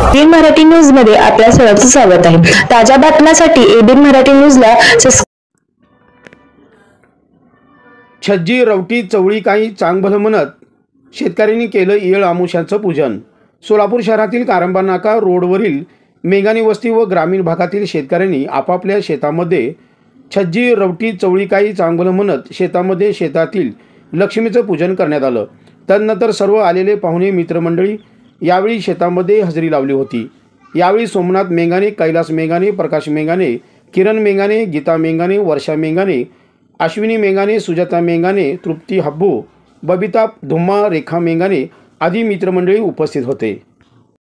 ABN Marathi news मध्ये आपल्या सर्वांचं स्वागत आहे। ताज्या बातम्यांसाठी एबीएन मराठी न्यूजला छज्जी रवटी चवळी काही चांगभलं म्हणत शेतकऱ्यांनी केलं येळ आमुष्याचं पूजन। सोलापूर शहरातील कारंबा नाका रोडवरील मेघानी वस्ती व ग्रामीण भागातील शेतकऱ्यांनी आपापल्या शेतामध्ये छज्जी रवटी चवळी काही चांगभलं म्हणत शेतातील लक्ष्मीचं पूजन करण्यात आलं। तदनंतर सर्व आलेले पाहुणे मित्रमंडळी यावेळी शेतामध्ये हजेरी लावली होती। यावेळी सोमनाथ मेघाने, कैलास मेघाने, प्रकाश मेघाने, किरण मेघाने, गीता मेघाने, वर्षा मेघाने, अश्विनी मेघाने, सुजाता मेघाने, तृप्ती हब्बू, बबिता धुम्मा, रेखा मेघाने आदी मित्रमंडळी उपस्थित होते।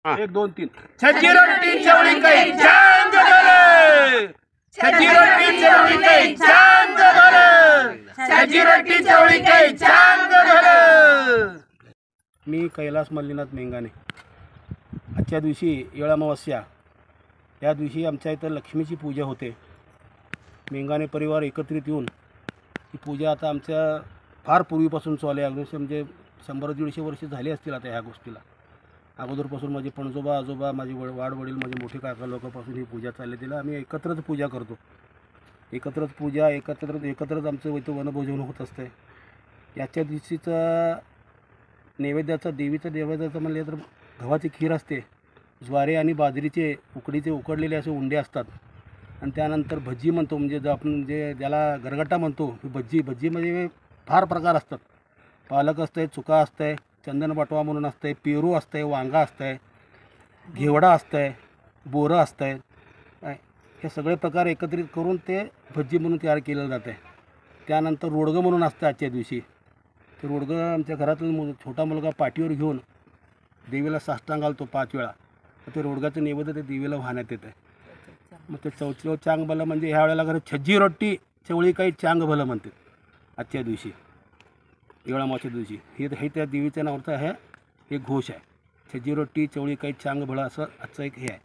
1 2 3 छज्जी रोटी चवळी काही चांग भले, छज्जी रोटी चवळी काही चांग भले, छज्जी रोटी चवळी काही चांग भले। मी कैलास मल्लीनाथ मेंगाने। आजच्या दिवशी येळ अमावस्या या दिवशी आमच्या इथं लक्ष्मीची पूजा होते। मेंगाने परिवार एकत्रित येऊन ही पूजा आता आमच्या फार पूर्वीपासून चालू आहे। अगदी म्हणजे 100-150 वर्ष झाली असतील आता ह्या गोष्टीला। अगोदरपासून माझे पणजोबा, आजोबा, माझे वाडवडील, माझे मोठे काका लोकांपासून ही पूजा चालली तिला आम्ही एकत्रच पूजा करतो। एकत्रच पूजा एकत्रच आमचं वनभोजन होत असते। याच्या दिवशीचा नैवेद्याचा देवीचा नैवेद्याचा म्हणले तर गव्हाची खीर असते, ज्वारी आणि बाजरीचे उकडलेले असे उंडे असतात आणि त्यानंतर भज्जी म्हणतो, म्हणजे आपण ज्याला गरगट्टा म्हणतो, भज्जीमध्ये फार प्रकार असतात। पालक असते, चुका असते, चंदन बटवा म्हणून असते, पेरू असते, वांगा असते, घेवडा असते, बोरं असते। हे सगळे प्रकार एकत्रित करून ते भज्जी म्हणून तयार केलं जाते। त्यानंतर रोडगं म्हणून असतं आजच्या दिवशी। ते रोडगं आमच्या घरातला छोटा मुलगा पाठीवर घेऊन देवीला साष्टांग घालतो 5 वेळा। ते रोडगाचं नैवेद्य ते देवीला वाहण्यात येतं। मग ते चौथीवर चांग भलं म्हणजे ह्या वेळेला घरात छज्जी रोटी चवळी काही चांग भलं म्हणते आजच्या दिवशी, येळ अमावस्येच्या दिवशी। हे त्या देवीच्या नावाचं हे घोष आहे, छज्जी रोटी चवळी काही चांग भलं असं आजचं एक हे आहे।